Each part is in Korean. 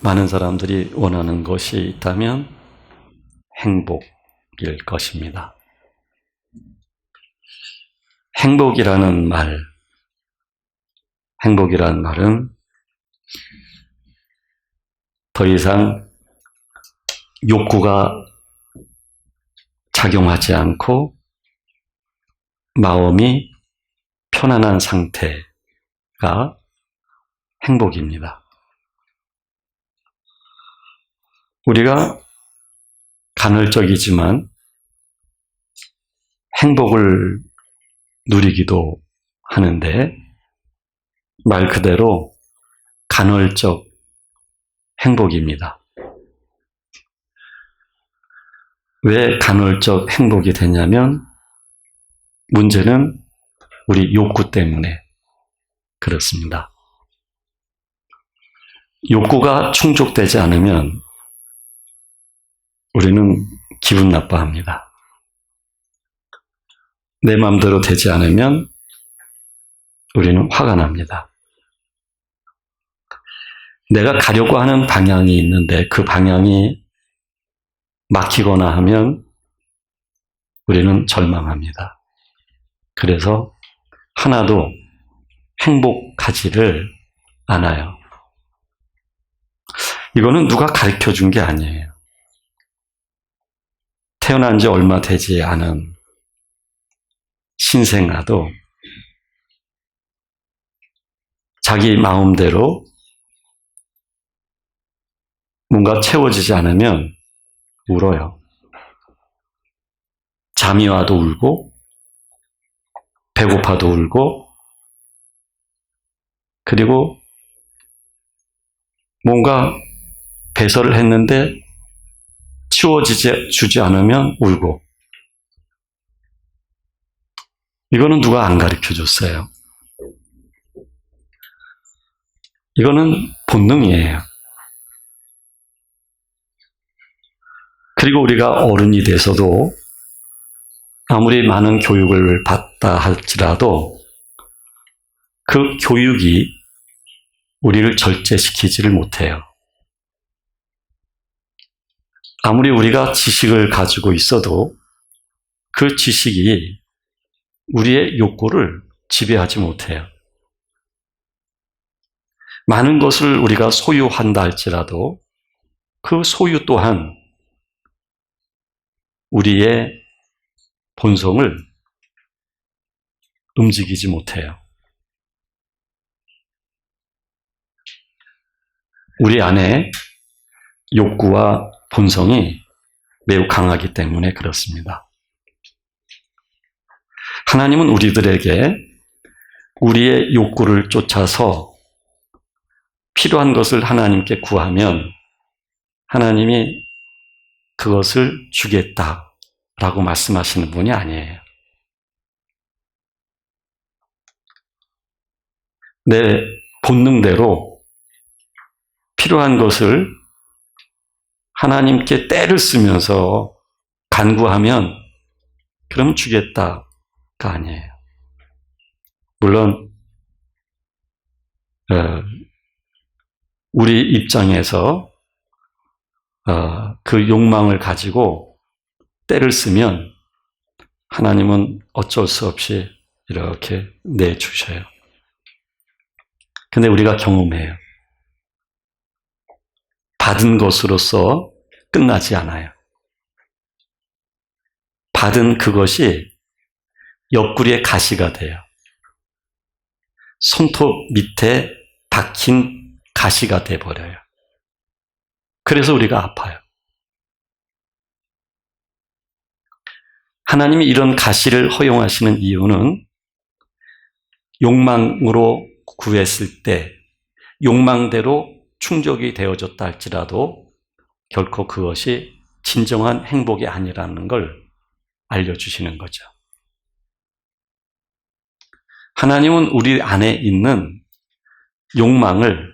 많은 사람들이 원하는 것이 있다면 행복일 것입니다. 행복이라는 말은 더 이상 욕구가 작용하지 않고 마음이 편안한 상태가 행복입니다. 우리가 간헐적이지만 행복을 누리기도 하는데 말 그대로 간헐적 행복입니다. 왜 간헐적 행복이 되냐면 문제는 우리 욕구 때문에 그렇습니다. 욕구가 충족되지 않으면 우리는 기분 나빠합니다. 내 마음대로 되지 않으면 우리는 화가 납니다. 내가 가려고 하는 방향이 있는데 그 방향이 막히거나 하면 우리는 절망합니다. 그래서 하나도 행복하지를 않아요. 이거는 누가 가르쳐 준 게 아니에요. 태어난 지 얼마 되지 않은 신생아도 자기 마음대로 뭔가 채워지지 않으면 울어요. 잠이 와도 울고 배고파도 울고 그리고 뭔가 배설을 했는데 치워주지 않으면 울고. 이거는 누가 안 가르쳐 줬어요. 이거는 본능이에요. 그리고 우리가 어른이 돼서도 아무리 많은 교육을 받다 할지라도 그 교육이 우리를 절제시키지를 못해요. 아무리 우리가 지식을 가지고 있어도 그 지식이 우리의 욕구를 지배하지 못해요. 많은 것을 우리가 소유한다 할지라도 그 소유 또한 우리의 본성을 움직이지 못해요. 우리 안에 욕구와 본성이 매우 강하기 때문에 그렇습니다. 하나님은 우리들에게 우리의 욕구를 쫓아서 필요한 것을 하나님께 구하면 하나님이 그것을 주겠다라고 말씀하시는 분이 아니에요. 내 본능대로 필요한 것을 하나님께 때를 쓰면서 간구하면 그럼 주겠다가 아니에요. 물론 우리 입장에서 그 욕망을 가지고 때를 쓰면 하나님은 어쩔 수 없이 이렇게 내주셔요. 근데 우리가 경험해요. 받은 것으로서 끝나지 않아요. 받은 그것이 옆구리에 가시가 돼요. 손톱 밑에 박힌 가시가 돼버려요. 그래서 우리가 아파요. 하나님이 이런 가시를 허용하시는 이유는 욕망으로 구했을 때 욕망대로 충족이 되어졌다 할지라도 결코 그것이 진정한 행복이 아니라는 걸 알려주시는 거죠. 하나님은 우리 안에 있는 욕망을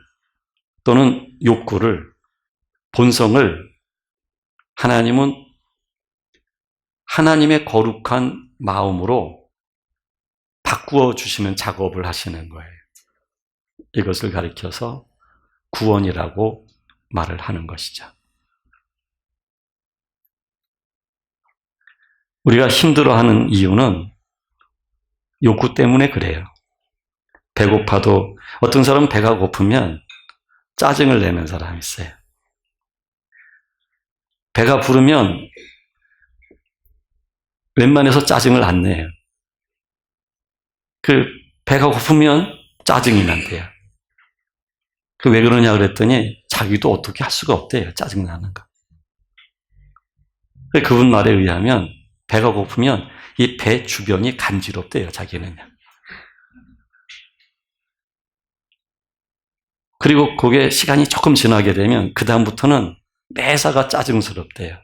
또는 욕구를, 본성을 하나님은 하나님의 거룩한 마음으로 바꾸어 주시는 작업을 하시는 거예요. 이것을 가리켜서 구원이라고 말을 하는 것이죠. 우리가 힘들어하는 이유는 욕구 때문에 그래요. 배고파도 어떤 사람은 배가 고프면 짜증을 내는 사람이 있어요. 배가 부르면 웬만해서 짜증을 안 내요. 배가 고프면 짜증이 난대요. 왜 그러냐 그랬더니 자기도 어떻게 할 수가 없대요. 짜증나는 거. 그분 말에 의하면 배가 고프면 이 배 주변이 간지럽대요. 자기는요. 그리고 그게 시간이 조금 지나게 되면 그 다음부터는 매사가 짜증스럽대요.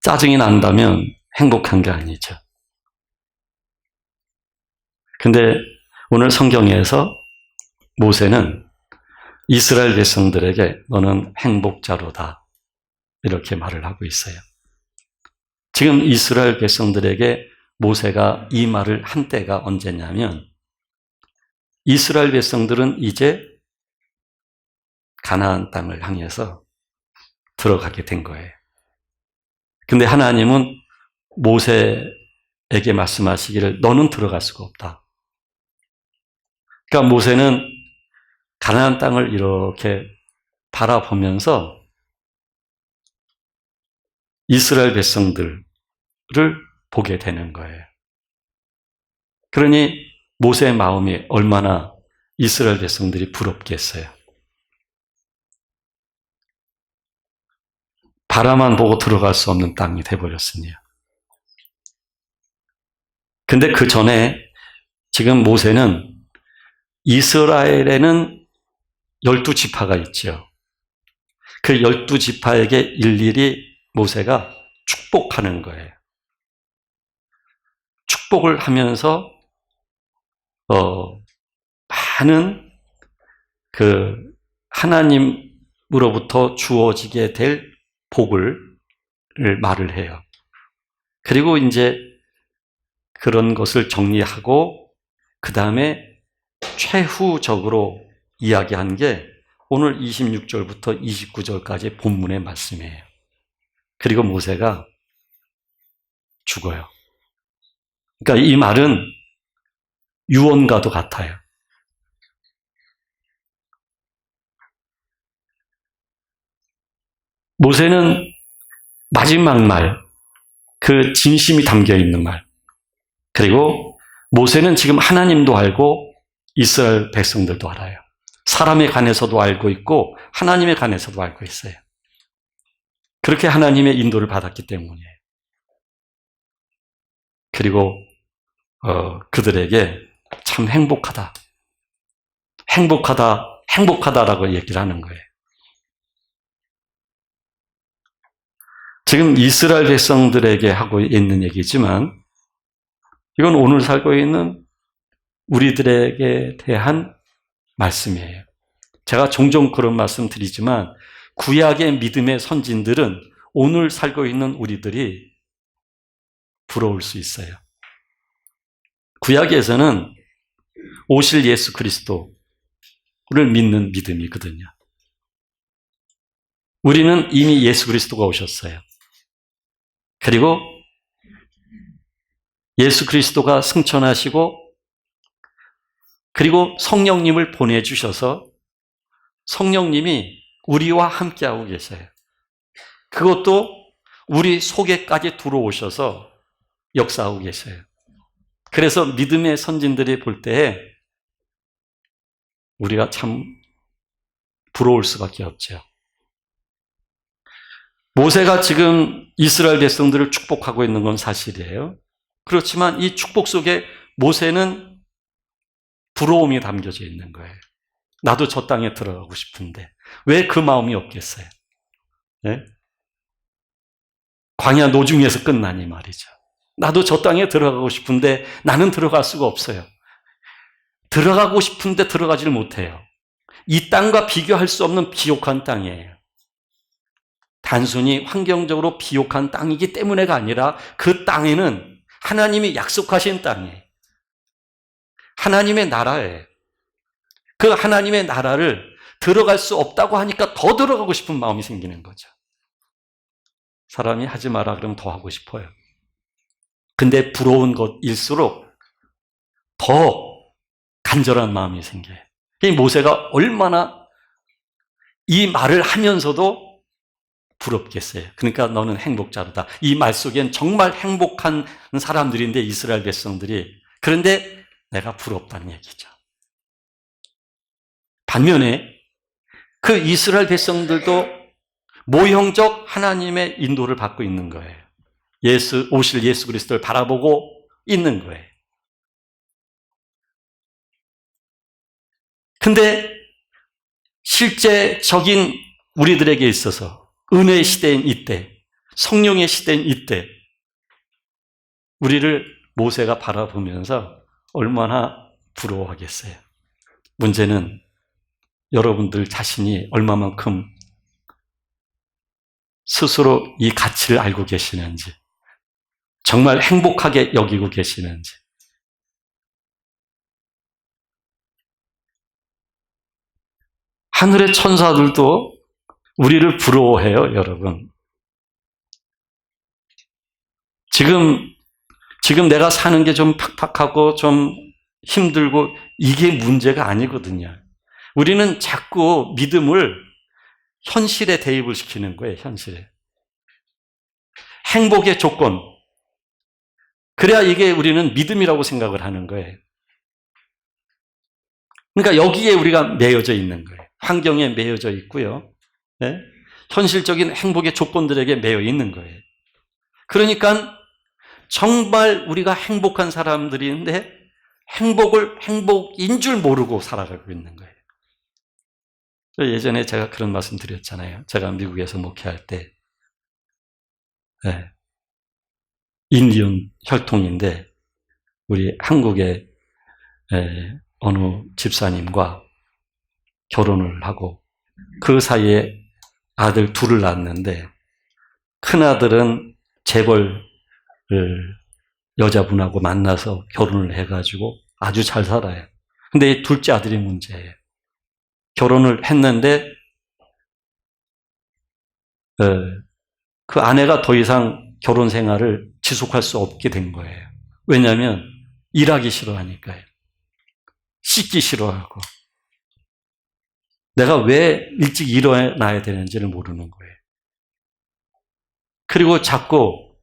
짜증이 난다면 행복한 게 아니죠. 근데 오늘 성경에서 모세는 이스라엘 백성들에게 너는 행복자로다 이렇게 말을 하고 있어요. 지금 이스라엘 백성들에게 모세가 이 말을 한 때가 언제냐면 이스라엘 백성들은 이제 가나안 땅을 향해서 들어가게 된 거예요. 근데 하나님은 모세에게 말씀하시기를 너는 들어갈 수가 없다. 그러니까 모세는 가나안 땅을 이렇게 바라보면서 이스라엘 백성들을 보게 되는 거예요. 그러니 모세의 마음이 얼마나 이스라엘 백성들이 부럽겠어요. 바라만 보고 들어갈 수 없는 땅이 돼버렸으니요. 근데 그 전에 지금 모세는 이스라엘에는 12지파가 있죠. 그 12지파에게 일일이 모세가 축복하는 거예요. 축복을 하면서 많은 하나님으로부터 주어지게 될 복을 말을 해요. 그리고 이제 그런 것을 정리하고 그 다음에 최후적으로 이야기한 게 오늘 26절부터 29절까지 본문의 말씀이에요. 그리고 모세가 죽어요. 그러니까 이 말은 유언과도 같아요. 모세는 마지막 말, 그 진심이 담겨 있는 말, 그리고 모세는 지금 하나님도 알고 이스라엘 백성들도 알아요. 사람에 관해서도 알고 있고 하나님에 관해서도 알고 있어요. 그렇게 하나님의 인도를 받았기 때문이에요. 그리고 그들에게 참 행복하다, 행복하다라고 얘기를 하는 거예요. 지금 이스라엘 백성들에게 하고 있는 얘기지만 이건 오늘 살고 있는 우리들에게 대한 말씀이에요. 제가 종종 그런 말씀 드리지만 구약의 믿음의 선진들은 오늘 살고 있는 우리들이 부러울 수 있어요. 구약에서는 오실 예수 그리스도를 믿는 믿음이거든요. 우리는 이미 예수 그리스도가 오셨어요. 그리고 예수 그리스도가 승천하시고 그리고 성령님을 보내주셔서 성령님이 우리와 함께하고 계세요. 그것도 우리 속에까지 들어오셔서 역사하고 계세요. 그래서 믿음의 선진들이 볼 때에 우리가 참 부러울 수밖에 없죠. 모세가 지금 이스라엘 백성들을 축복하고 있는 건 사실이에요. 그렇지만 이 축복 속에 모세는 부러움이 담겨져 있는 거예요. 나도 저 땅에 들어가고 싶은데 왜 그 마음이 없겠어요? 네? 광야 노중에서 끝나니 말이죠. 나도 저 땅에 들어가고 싶은데 나는 들어갈 수가 없어요. 들어가고 싶은데 들어가질 못해요. 이 땅과 비교할 수 없는 비옥한 땅이에요. 단순히 환경적으로 비옥한 땅이기 때문에가 아니라 그 땅에는 하나님이 약속하신 땅이에요. 하나님의 나라에 그 하나님의 나라를 들어갈 수 없다고 하니까 더 들어가고 싶은 마음이 생기는 거죠. 사람이 하지 마라 그러면 더 하고 싶어요. 근데 부러운 것일수록 더 간절한 마음이 생겨요. 이 모세가 얼마나 이 말을 하면서도 부럽겠어요. 그러니까 너는 행복자로다. 이 말 속엔 정말 행복한 사람들인데 이스라엘 백성들이. 그런데 내가 부럽다는 얘기죠. 반면에 그 이스라엘 백성들도 모형적 하나님의 인도를 받고 있는 거예요. 오실 예수 그리스도를 바라보고 있는 거예요. 근데 실제적인 우리들에게 있어서 은혜의 시대인 이때, 성령의 시대인 이때 우리를 모세가 바라보면서 얼마나 부러워하겠어요. 문제는 여러분들 자신이 얼마만큼 스스로 이 가치를 알고 계시는지, 정말 행복하게 여기고 계시는지. 하늘의 천사들도 우리를 부러워해요, 여러분. 지금 내가 사는 게 좀 팍팍하고 좀 힘들고 이게 문제가 아니거든요. 우리는 자꾸 믿음을 현실에 대입을 시키는 거예요, 현실에. 행복의 조건. 그래야 이게 우리는 믿음이라고 생각을 하는 거예요. 그러니까 여기에 우리가 매여져 있는 거예요. 환경에 매여져 있고요. 네? 현실적인 행복의 조건들에게 매여 있는 거예요. 그러니까 정말 우리가 행복한 사람들인데 행복인 줄 모르고 살아가고 있는 거예요. 예전에 제가 그런 말씀 드렸잖아요. 제가 미국에서 목회할 때 네. 인디언 혈통인데 우리 한국의 어느 집사님과 결혼을 하고 그 사이에 아들 둘을 낳았는데 큰아들은 재벌 여자분하고 만나서 결혼을 해가지고 아주 잘 살아요. 근데 둘째 아들이 문제예요. 결혼을 했는데 그 아내가 더 이상 결혼 생활을 지속할 수 없게 된 거예요. 왜냐하면 일하기 싫어하니까요. 씻기 싫어하고 내가 왜 일찍 일어나야 되는지를 모르는 거예요. 그리고 자꾸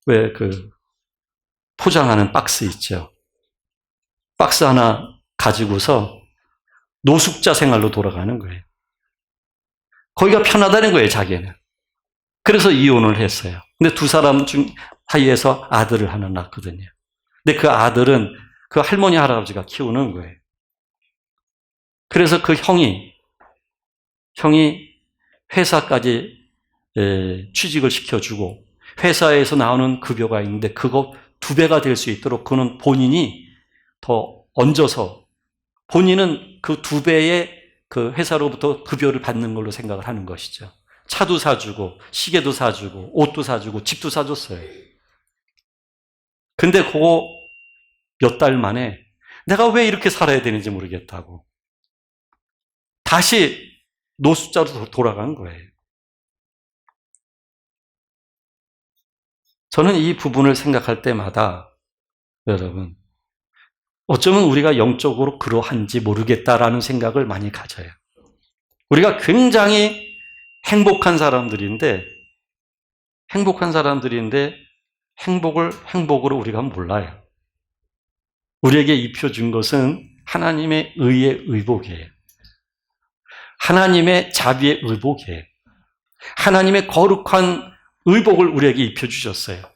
왜 포장하는 박스 있죠. 박스 하나 가지고서 노숙자 생활로 돌아가는 거예요. 거기가 편하다는 거예요, 자기는. 그래서 이혼을 했어요. 근데 두 사람 사이에서 아들을 하나 낳거든요. 근데 그 아들은 그 할머니, 할아버지가 키우는 거예요. 그래서 그 형이 회사까지 취직을 시켜주고 회사에서 나오는 급여가 있는데 그거 2배가 될 수 있도록 그는 본인이 더 얹어서 본인은 그 2배의 그 회사로부터 급여를 받는 걸로 생각을 하는 것이죠. 차도 사주고 시계도 사주고 옷도 사주고 집도 사줬어요. 근데 그거 몇 달 만에 내가 왜 이렇게 살아야 되는지 모르겠다고 다시 노숙자로 돌아간 거예요. 저는 이 부분을 생각할 때마다 여러분 어쩌면 우리가 영적으로 그러한지 모르겠다라는 생각을 많이 가져요. 우리가 굉장히 행복한 사람들인데 행복으로 우리가 몰라요. 우리에게 입혀준 것은 하나님의 의의 의복이에요. 하나님의 자비의 의복이에요. 하나님의 거룩한 의복을 우리에게 입혀주셨어요.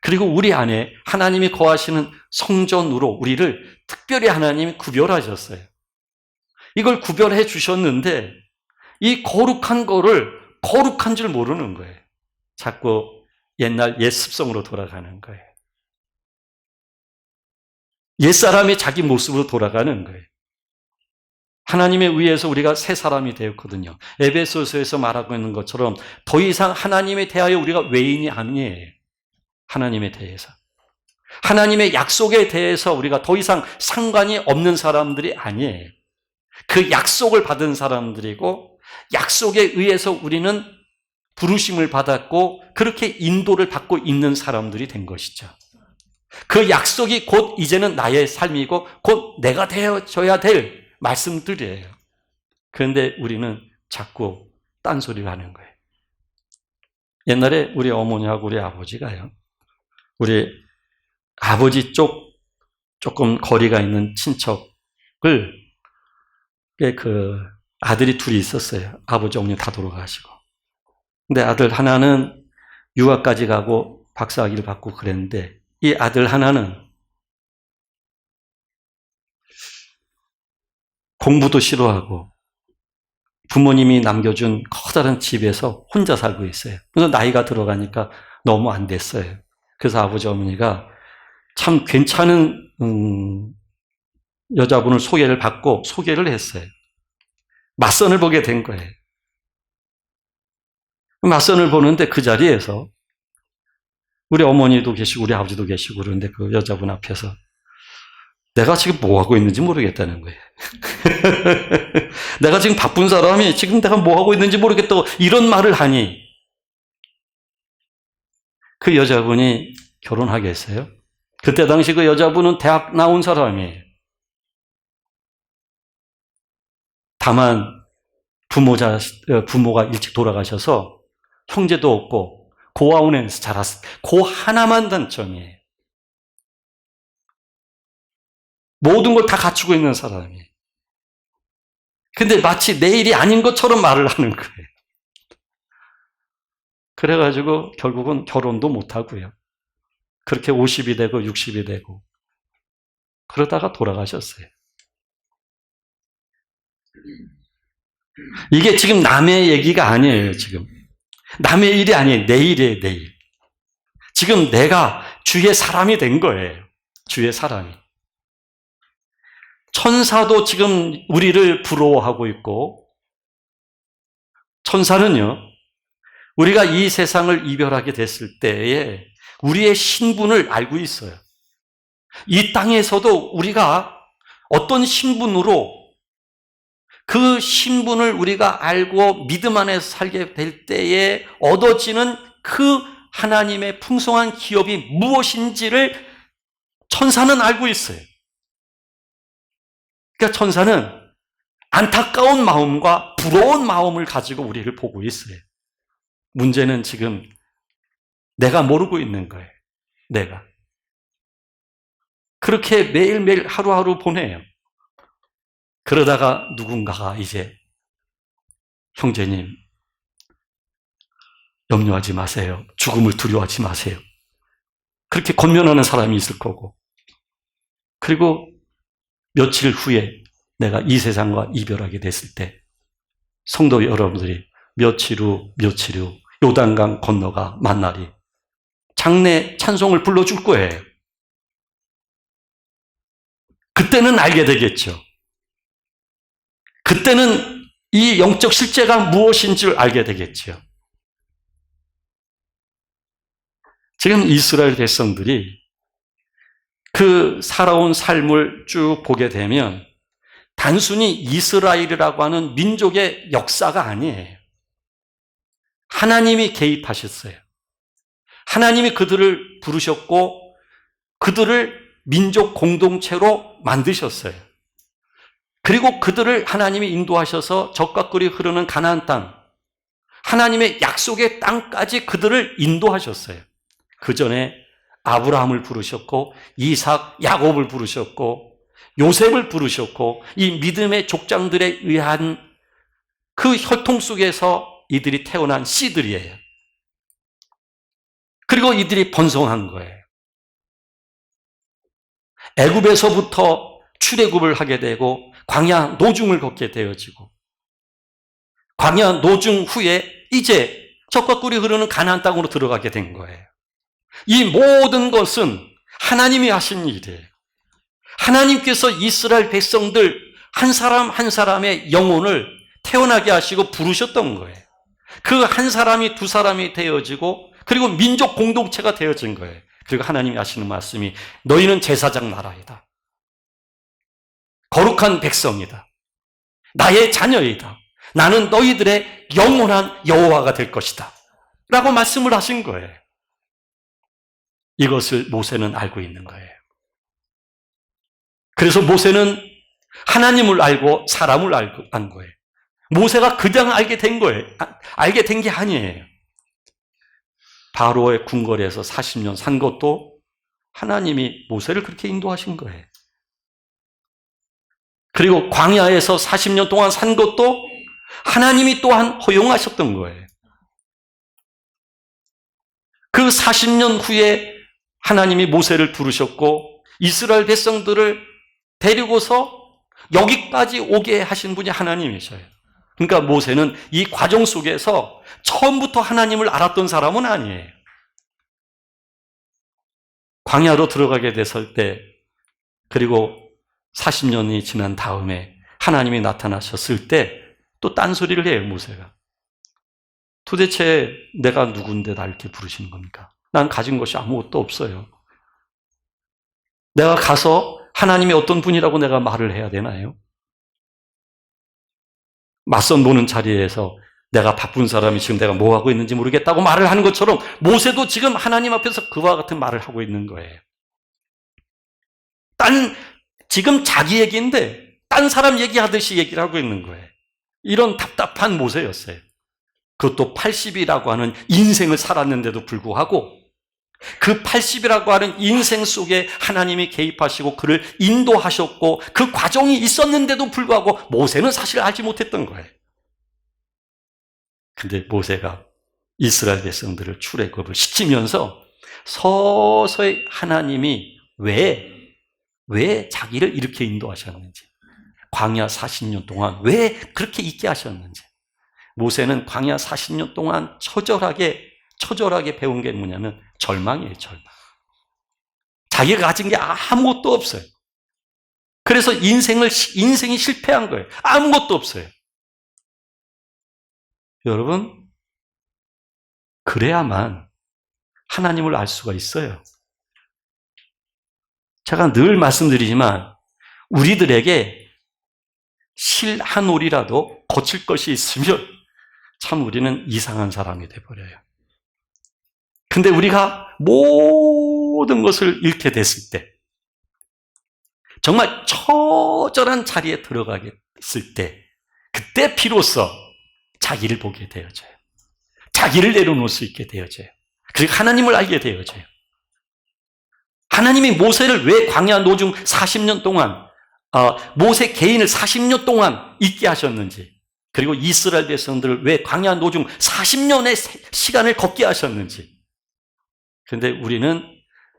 그리고 우리 안에 하나님이 거하시는 성전으로 우리를 특별히 하나님이 구별하셨어요. 이걸 구별해 주셨는데 이 거룩한 거를 거룩한 줄 모르는 거예요. 자꾸 옛날 옛 습성으로 돌아가는 거예요. 옛사람이 자기 모습으로 돌아가는 거예요. 하나님에 의해서 우리가 새 사람이 되었거든요. 에베소서에서 말하고 있는 것처럼 더 이상 하나님에 대하여 우리가 외인이 아니에요. 하나님에 대해서. 하나님의 약속에 대해서 우리가 더 이상 상관이 없는 사람들이 아니에요. 그 약속을 받은 사람들이고 약속에 의해서 우리는 부르심을 받았고 그렇게 인도를 받고 있는 사람들이 된 것이죠. 그 약속이 곧 이제는 나의 삶이고 곧 내가 되어져야 될 말씀들이에요. 그런데 우리는 자꾸 딴소리를 하는 거예요. 옛날에 우리 어머니하고 우리 아버지가요. 우리 아버지 쪽 조금 거리가 있는 친척을 그 아들이 둘이 있었어요. 아버지 어머니 다 돌아가시고. 근데 아들 하나는 유학까지 가고 박사학위를 받고 그랬는데 이 아들 하나는 공부도 싫어하고 부모님이 남겨준 커다란 집에서 혼자 살고 있어요. 그래서 나이가 들어가니까 너무 안 됐어요. 그래서 아버지 어머니가 참 괜찮은 여자분을 소개를 했어요. 맞선을 보게 된 거예요. 맞선을 보는데 그 자리에서 우리 어머니도 계시고 우리 아버지도 계시고 그런데 그 여자분 앞에서 내가 지금 뭐 하고 있는지 모르겠다는 거예요. 내가 지금 바쁜 사람이 지금 내가 뭐 하고 있는지 모르겠다고 이런 말을 하니 그 여자분이 결혼하겠어요? 그때 당시 그 여자분은 대학 나온 사람이에요. 다만 부모가 일찍 돌아가셔서 형제도 없고 고아원에서 자랐어요. 그 하나만 단점이에요. 모든 걸 다 갖추고 있는 사람이에요. 근데 마치 내 일이 아닌 것처럼 말을 하는 거예요. 그래가지고 결국은 결혼도 못하고요. 그렇게 50이 되고 60이 되고 그러다가 돌아가셨어요. 이게 지금 남의 얘기가 아니에요. 지금 남의 일이 아니에요. 내 일이에요. 내 일. 지금 내가 주의 사람이 된 거예요. 주의 사람이. 천사도 지금 우리를 부러워하고 있고 천사는요. 우리가 이 세상을 이별하게 됐을 때에 우리의 신분을 알고 있어요. 이 땅에서도 우리가 어떤 신분으로 그 신분을 우리가 알고 믿음 안에서 살게 될 때에 얻어지는 그 하나님의 풍성한 기업이 무엇인지를 천사는 알고 있어요. 그러니까 천사는 안타까운 마음과 부러운 마음을 가지고 우리를 보고 있어요. 문제는 지금 내가 모르고 있는 거예요. 내가. 그렇게 매일매일 하루하루 보내요. 그러다가 누군가가 이제 형제님 염려하지 마세요. 죽음을 두려워하지 마세요. 그렇게 권면하는 사람이 있을 거고 그리고 며칠 후에 내가 이 세상과 이별하게 됐을 때 성도 여러분들이 며칠 후 요단강 건너가 만나리 장례 찬송을 불러줄 거예요. 그때는 알게 되겠죠. 그때는 이 영적 실제가 무엇인지를 알게 되겠죠. 지금 이스라엘 백성들이 그 살아온 삶을 쭉 보게 되면 단순히 이스라엘이라고 하는 민족의 역사가 아니에요. 하나님이 개입하셨어요. 하나님이 그들을 부르셨고 그들을 민족 공동체로 만드셨어요. 그리고 그들을 하나님이 인도하셔서 적과 꿀이 흐르는 가나안 땅, 하나님의 약속의 땅까지 그들을 인도하셨어요. 그 전에 아브라함을 부르셨고 이삭, 야곱을 부르셨고 요셉을 부르셨고 이 믿음의 족장들에 의한 그 혈통 속에서 이들이 태어난 씨들이에요. 그리고 이들이 번성한 거예요. 애굽에서부터 출애굽을 하게 되고 광야 노중을 걷게 되어지고 광야 노중 후에 이제 적과 꿀이 흐르는 가나안 땅으로 들어가게 된 거예요. 이 모든 것은 하나님이 하신 일이에요. 하나님께서 이스라엘 백성들 한 사람 한 사람의 영혼을 태어나게 하시고 부르셨던 거예요. 그 한 사람이 두 사람이 되어지고 그리고 민족 공동체가 되어진 거예요. 그리고 하나님이 하시는 말씀이 너희는 제사장 나라이다. 거룩한 백성이다. 나의 자녀이다. 나는 너희들의 영원한 여호와가 될 것이다. 라고 말씀을 하신 거예요. 이것을 모세는 알고 있는 거예요. 그래서 모세는 하나님을 알고 사람을 안 거예요. 모세가 그냥 알게 된 거예요. 알게 된 게 아니에요. 바로의 궁궐에서 40년 산 것도 하나님이 모세를 그렇게 인도하신 거예요. 그리고 광야에서 40년 동안 산 것도 하나님이 또한 허용하셨던 거예요. 그 40년 후에 하나님이 모세를 부르셨고 이스라엘 백성들을 데리고서 여기까지 오게 하신 분이 하나님이셔요. 그러니까 모세는 이 과정 속에서 처음부터 하나님을 알았던 사람은 아니에요. 광야로 들어가게 됐을 때, 그리고 40년이 지난 다음에 하나님이 나타나셨을 때 또 딴소리를 해요, 모세가. 도대체 내가 누군데 나 이렇게 부르시는 겁니까? 난 가진 것이 아무것도 없어요. 내가 가서 하나님이 어떤 분이라고 내가 말을 해야 되나요? 맞선 보는 자리에서 내가 바쁜 사람이 지금 내가 뭐 하고 있는지 모르겠다고 말을 하는 것처럼 모세도 지금 하나님 앞에서 그와 같은 말을 하고 있는 거예요. 지금 자기 얘기인데 딴 사람 얘기하듯이 얘기를 하고 있는 거예요. 이런 답답한 모세였어요. 그것도 80이라고 하는 인생을 살았는데도 불구하고 그 80이라고 하는 인생 속에 하나님이 개입하시고 그를 인도하셨고 그 과정이 있었는데도 불구하고 모세는 사실 알지 못했던 거예요. 근데 모세가 이스라엘 백성들을 출애굽을 시키면서 서서히 하나님이 왜 자기를 이렇게 인도하셨는지, 광야 40년 동안 왜 그렇게 있게 하셨는지, 모세는 광야 40년 동안 처절하게 배운 게 뭐냐면 절망이에요, 절망. 자기가 가진 게 아무것도 없어요. 그래서 인생이 실패한 거예요. 아무것도 없어요. 여러분, 그래야만 하나님을 알 수가 있어요. 제가 늘 말씀드리지만 우리들에게 실 한 올이라도 거칠 것이 있으면 참 우리는 이상한 사람이 돼버려요. 근데 우리가 모든 것을 잃게 됐을 때, 정말 처절한 자리에 들어가게 됐을 때, 그때 비로소 자기를 보게 되어져요. 자기를 내려놓을 수 있게 되어져요. 그리고 하나님을 알게 되어져요. 하나님이 모세를 왜 광야 노중 40년 동안, 모세 개인을 40년 동안 있게 하셨는지, 그리고 이스라엘 백성들을 왜 광야 노중 40년의 시간을 걷게 하셨는지. 그런데 우리는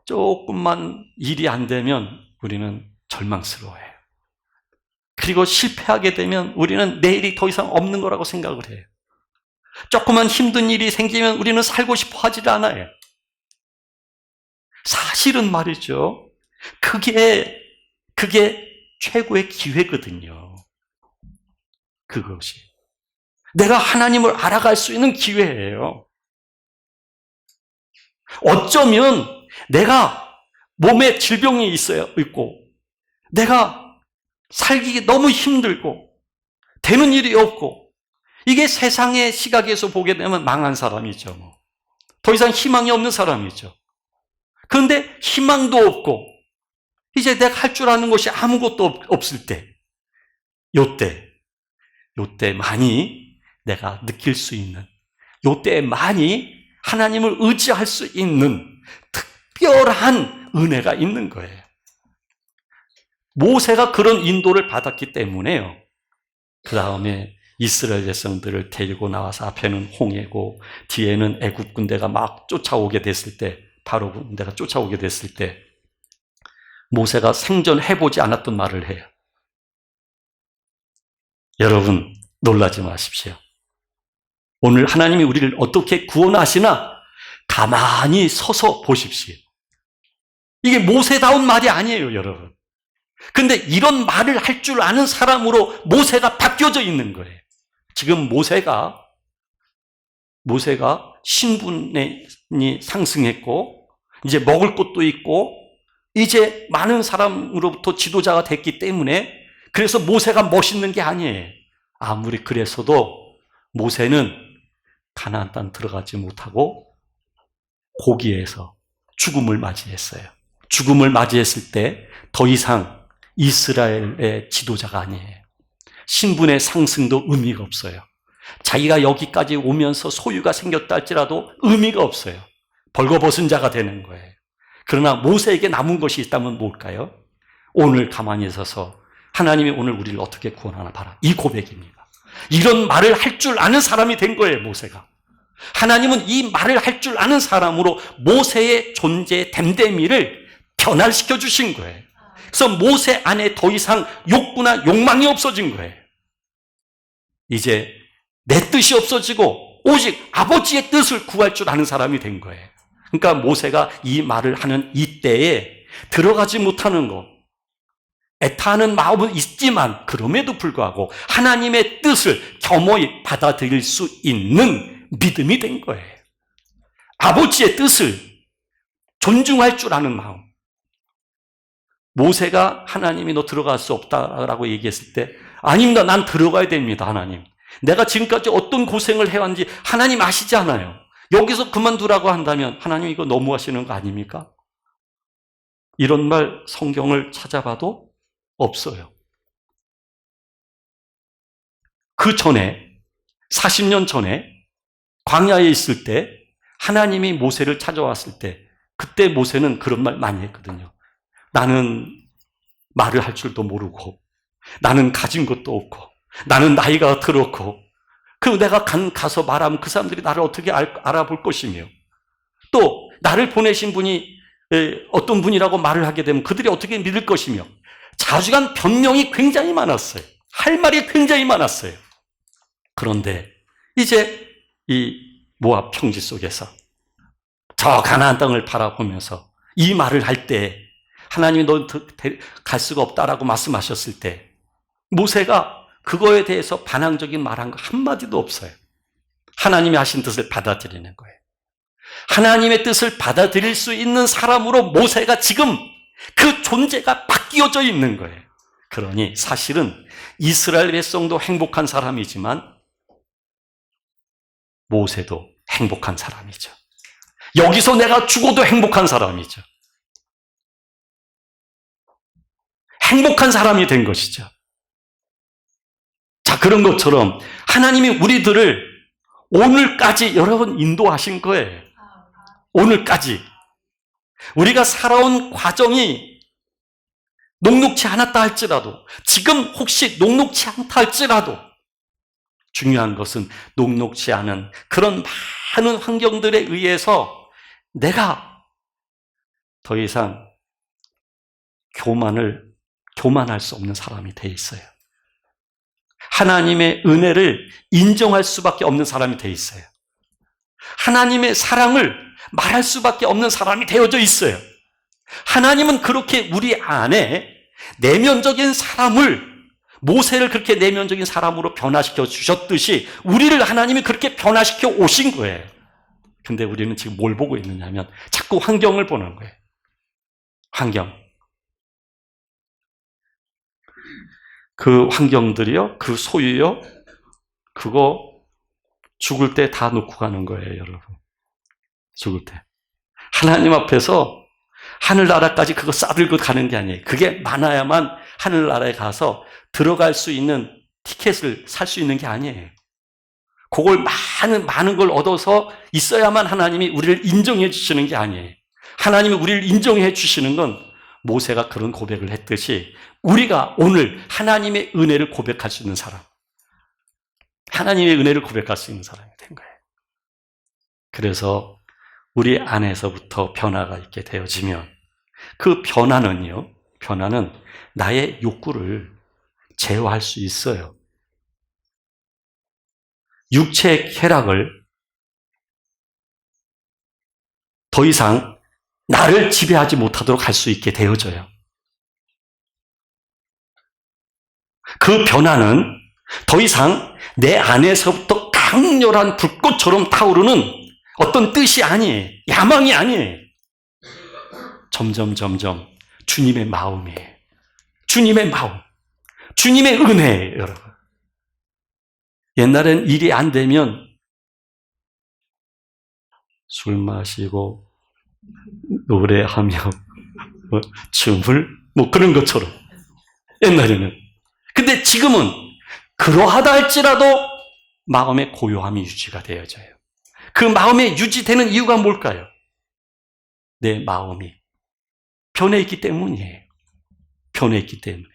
조금만 일이 안 되면 우리는 절망스러워해요. 그리고 실패하게 되면 우리는 내일이 더 이상 없는 거라고 생각을 해요. 조그만 힘든 일이 생기면 우리는 살고 싶어 하질 않아요. 사실은 말이죠. 그게 최고의 기회거든요. 그것이. 내가 하나님을 알아갈 수 있는 기회예요. 어쩌면 내가 몸에 질병이 있고, 내가 살기 너무 힘들고, 되는 일이 없고, 이게 세상의 시각에서 보게 되면 망한 사람이죠. 더 이상 희망이 없는 사람이죠. 그런데 희망도 없고, 이제 내가 할 줄 아는 것이 아무것도 없을 때, 요때만이 내가 느낄 수 있는, 요때만이 하나님을 의지할 수 있는 특별한 은혜가 있는 거예요. 모세가 그런 인도를 받았기 때문에요. 그 다음에 이스라엘 백성들을 데리고 나와서 앞에는 홍해고 뒤에는 애굽 군대가 막 쫓아오게 됐을 때, 바로 군대가 쫓아오게 됐을 때 모세가 생전해보지 않았던 말을 해요. 여러분, 놀라지 마십시오. 오늘 하나님이 우리를 어떻게 구원하시나 가만히 서서 보십시오. 이게 모세다운 말이 아니에요, 여러분. 근데 이런 말을 할 줄 아는 사람으로 모세가 바뀌어져 있는 거예요. 지금 모세가 신분이 상승했고 이제 먹을 것도 있고 이제 많은 사람으로부터 지도자가 됐기 때문에 그래서 모세가 멋있는 게 아니에요. 아무리 그랬어도 모세는 가나안 땅 들어가지 못하고 고기에서 죽음을 맞이했어요. 죽음을 맞이했을 때 더 이상 이스라엘의 지도자가 아니에요. 신분의 상승도 의미가 없어요. 자기가 여기까지 오면서 소유가 생겼다 할지라도 의미가 없어요. 벌거벗은 자가 되는 거예요. 그러나 모세에게 남은 것이 있다면 뭘까요? 오늘 가만히 서서 하나님이 오늘 우리를 어떻게 구원하나 봐라. 이 고백입니다. 이런 말을 할 줄 아는 사람이 된 거예요, 모세가. 하나님은 이 말을 할 줄 아는 사람으로 모세의 존재 댐댐이를 변화시켜 주신 거예요. 그래서 모세 안에 더 이상 욕구나 욕망이 없어진 거예요. 이제 내 뜻이 없어지고 오직 아버지의 뜻을 구할 줄 아는 사람이 된 거예요. 그러니까 모세가 이 말을 하는 이때에 들어가지 못하는 것, 애타하는 마음은 있지만 그럼에도 불구하고 하나님의 뜻을 겸허히 받아들일 수 있는 믿음이 된 거예요. 아버지의 뜻을 존중할 줄 아는 마음. 모세가 하나님이 너 들어갈 수 없다라고 얘기했을 때 아닙니다. 난 들어가야 됩니다. 하나님. 내가 지금까지 어떤 고생을 해왔는지 하나님 아시지 않아요. 여기서 그만두라고 한다면 하나님 이거 너무하시는 거 아닙니까? 이런 말 성경을 찾아봐도 없어요. 그 전에 40년 전에 광야에 있을 때 하나님이 모세를 찾아왔을 때 그때 모세는 그런 말 많이 했거든요. 나는 말을 할 줄도 모르고 나는 가진 것도 없고 나는 나이가 들었고 그 내가 가서 말하면 그 사람들이 나를 어떻게 알아볼 것이며 또 나를 보내신 분이 어떤 분이라고 말을 하게 되면 그들이 어떻게 믿을 것이며 자주간 변명이 굉장히 많았어요. 할 말이 굉장히 많았어요. 그런데 이제 이 모압 평지 속에서 저 가나안 땅을 바라보면서 이 말을 할 때 하나님이 너 갈 수가 없다라고 말씀하셨을 때 모세가 그거에 대해서 반항적인 말한 거 한마디도 없어요. 하나님이 하신 뜻을 받아들이는 거예요. 하나님의 뜻을 받아들일 수 있는 사람으로 모세가 지금 그 존재가 바뀌어져 있는 거예요. 그러니 사실은 이스라엘 백성도 행복한 사람이지만 모세도 행복한 사람이죠. 여기서 내가 죽어도 행복한 사람이죠. 행복한 사람이 된 것이죠. 자, 그런 것처럼 하나님이 우리들을 오늘까지 여러분 인도하신 거예요. 오늘까지. 우리가 살아온 과정이 녹록치 않았다 할지라도 지금 혹시 녹록치 않다 할지라도 중요한 것은 녹록치 않은 그런 많은 환경들에 의해서 내가 더 이상 교만할 수 없는 사람이 돼 있어요. 하나님의 은혜를 인정할 수밖에 없는 사람이 돼 있어요. 하나님의 사랑을 말할 수밖에 없는 사람이 되어져 있어요. 하나님은 그렇게 우리 안에 내면적인 사람을 모세를 그렇게 내면적인 사람으로 변화시켜 주셨듯이 우리를 하나님이 그렇게 변화시켜 오신 거예요. 근데 우리는 지금 뭘 보고 있느냐면 자꾸 환경을 보는 거예요. 환경. 그 환경들이요, 그 소유요, 그거 죽을 때 다 놓고 가는 거예요, 여러분. 죽을 때. 하나님 앞에서 하늘나라까지 그거 싸들고 가는 게 아니에요. 그게 많아야만 하늘나라에 가서 들어갈 수 있는 티켓을 살 수 있는 게 아니에요. 그걸 많은 걸 얻어서 있어야만 하나님이 우리를 인정해 주시는 게 아니에요. 하나님이 우리를 인정해 주시는 건 모세가 그런 고백을 했듯이 우리가 오늘 하나님의 은혜를 고백할 수 있는 사람, 하나님의 은혜를 고백할 수 있는 사람이 된 거예요. 그래서 우리 안에서부터 변화가 있게 되어지면 그 변화는 나의 욕구를 제어할 수 있어요. 육체의 쾌락을 더 이상 나를 지배하지 못하도록 할 수 있게 되어져요. 그 변화는 더 이상 내 안에서부터 강렬한 불꽃처럼 타오르는 어떤 뜻이 아니에요. 야망이 아니에요. 점점 주님의 마음이에요. 주님의 마음, 주님의 은혜예요, 여러분. 옛날엔 일이 안 되면 술 마시고 노래하며 춤을 그런 것처럼 옛날에는. 근데 지금은 그러하다 할지라도 마음의 고요함이 유지가 되어져요. 그 마음에 유지되는 이유가 뭘까요? 내 마음이 변해 있기 때문이에요. 변해 있기 때문에.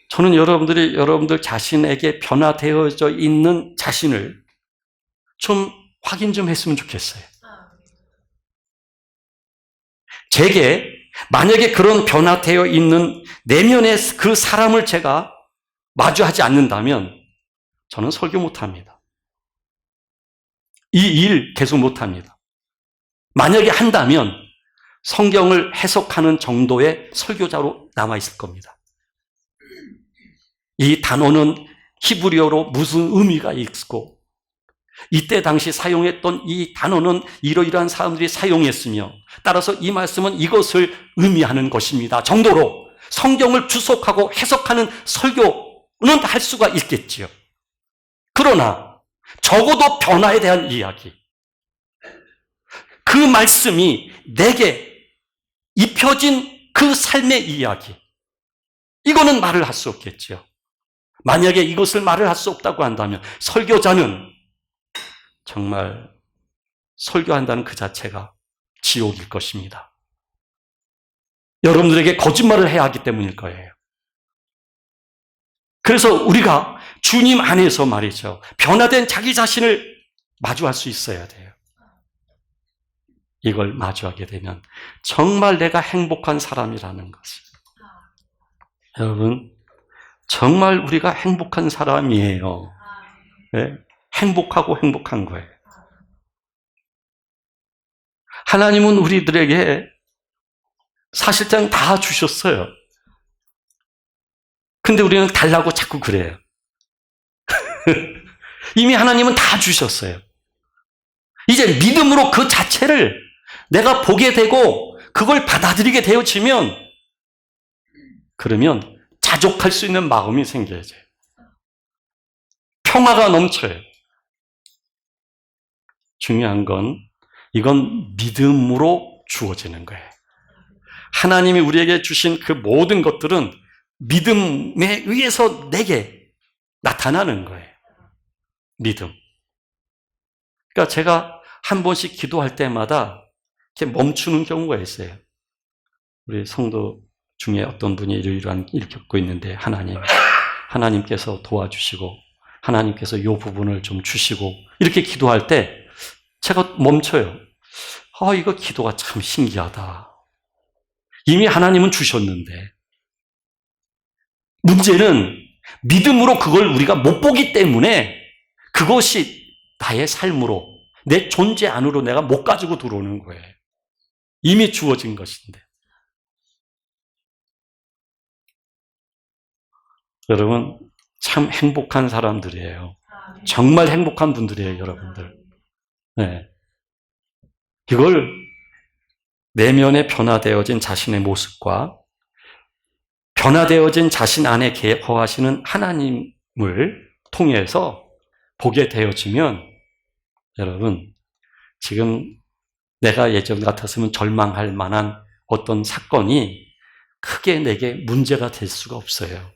저는 여러분들 자신에게 변화되어져 있는 자신을 좀 확인 좀 했으면 좋겠어요. 제게 만약에 그런 변화되어 있는 내면의 그 사람을 제가 마주하지 않는다면 저는 설교 못합니다. 이 일 계속 못합니다. 만약에 한다면 성경을 해석하는 정도의 설교자로 남아있을 겁니다. 이 단어는 히브리어로 무슨 의미가 있고 이때 당시 사용했던 이 단어는 이러이러한 사람들이 사용했으며 따라서 이 말씀은 이것을 의미하는 것입니다. 정도로 성경을 주석하고 해석하는 설교는 할 수가 있겠지요. 그러나 적어도 변화에 대한 이야기, 그 말씀이 내게 입혀진 그 삶의 이야기, 이거는 말을 할 수 없겠지요. 만약에 이것을 말을 할 수 없다고 한다면 설교자는 정말 설교한다는 그 자체가 지옥일 것입니다. 여러분들에게 거짓말을 해야 하기 때문일 거예요. 그래서 우리가 주님 안에서 말이죠, 변화된 자기 자신을 마주할 수 있어야 돼요. 이걸 마주하게 되면 정말 내가 행복한 사람이라는 것을. 여러분, 정말 우리가 행복한 사람이에요. 네? 행복하고 행복한 거예요. 하나님은 우리들에게 사실상 다 주셨어요. 근데 우리는 달라고 자꾸 그래요. 이미 하나님은 다 주셨어요. 이제 믿음으로 그 자체를 내가 보게 되고 그걸 받아들이게 되어지면, 그러면 자족할 수 있는 마음이 생겨야죠. 평화가 넘쳐요. 중요한 건 이건 믿음으로 주어지는 거예요. 하나님이 우리에게 주신 그 모든 것들은 믿음에 의해서 내게 나타나는 거예요. 믿음. 그러니까 제가 한 번씩 기도할 때마다 이렇게 멈추는 경우가 있어요. 우리 성도 중에 어떤 분이 이러한 일을 겪고 있는데 하나님께서 도와주시고 하나님께서 이 부분을 좀 주시고 이렇게 기도할 때 제가 멈춰요. 이거 기도가 참 신기하다. 이미 하나님은 주셨는데 문제는 믿음으로 그걸 우리가 못 보기 때문에 그것이 나의 삶으로, 내 존재 안으로 내가 못 가지고 들어오는 거예요. 이미 주어진 것인데. 여러분, 참 행복한 사람들이에요. 정말 행복한 분들이에요, 여러분들. 네. 이걸 내면에 변화되어진 자신의 모습과 변화되어진 자신 안에 거하시는 하나님을 통해서 보게 되어지면, 여러분, 지금 내가 예전 같았으면 절망할 만한 어떤 사건이 크게 내게 문제가 될 수가 없어요.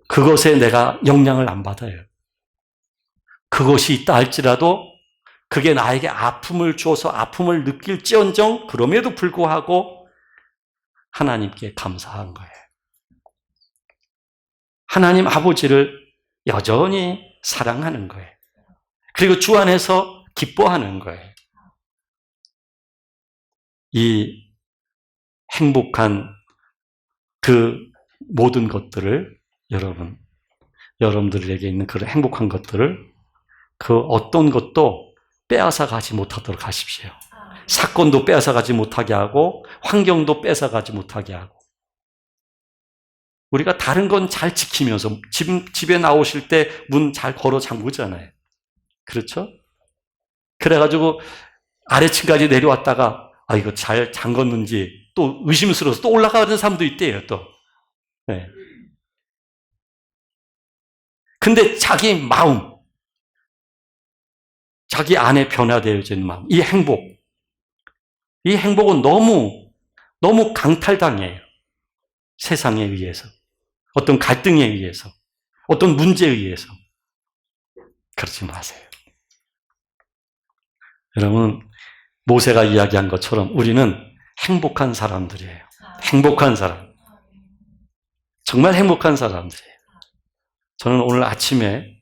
그것에 내가 영향을 안 받아요. 그것이 있다 할지라도 그게 나에게 아픔을 주어서 아픔을 느낄지언정 그럼에도 불구하고 하나님께 감사한 거예요. 하나님 아버지를 여전히 사랑하는 거예요. 그리고 주 안에서 기뻐하는 거예요. 이 행복한 그 모든 것들을 여러분들에게 있는 그런 행복한 것들을 그 어떤 것도 빼앗아 가지 못하도록 하십시오. 사건도 빼앗아 가지 못하게 하고 환경도 뺏어 가지 못하게 하고, 우리가 다른 건 잘 지키면서 집에 나오실 때 문 잘 걸어 잠그잖아요. 그렇죠? 그래가지고 아래층까지 내려왔다가 이거 잘 잠궜는지 또 의심스러워서 또 올라가는 사람도 있대요, 또. 네. 근데 자기 마음, 자기 안에 변화되어진 마음, 이 행복은 너무 강탈당해요. 세상에 의해서, 어떤 갈등에 의해서, 어떤 문제에 의해서. 그러지 마세요. 여러분, 모세가 이야기한 것처럼 우리는 행복한 사람들이에요. 행복한 사람. 정말 행복한 사람들이에요. 저는 오늘 아침에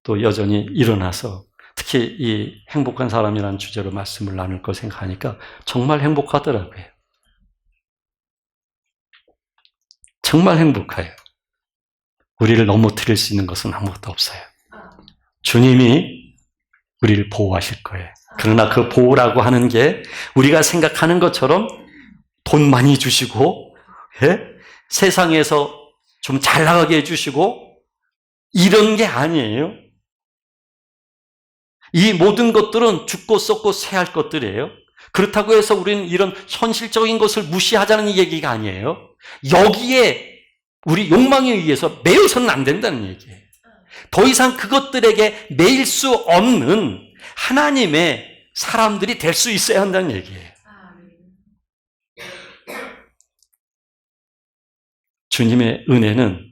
또 여전히 일어나서 특히 이 행복한 사람이라는 주제로 말씀을 나눌 걸 생각하니까 정말 행복하더라고요. 정말 행복해요. 우리를 넘어뜨릴 수 있는 것은 아무것도 없어요. 주님이 우리를 보호하실 거예요. 그러나 그 보호라고 하는 게 우리가 생각하는 것처럼 돈 많이 주시고, 예? 세상에서 좀 잘 나가게 해주시고, 이런 게 아니에요. 이 모든 것들은 죽고 썩고 쇠할 것들이에요. 그렇다고 해서 우리는 이런 현실적인 것을 무시하자는 얘기가 아니에요. 여기에 우리 욕망에 의해서 매여서는 안 된다는 얘기예요. 더 이상 그것들에게 매일 수 없는 하나님의 사람들이 될 수 있어야 한다는 얘기예요. 주님의 은혜는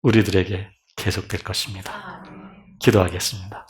우리들에게 계속될 것입니다. 기도하겠습니다.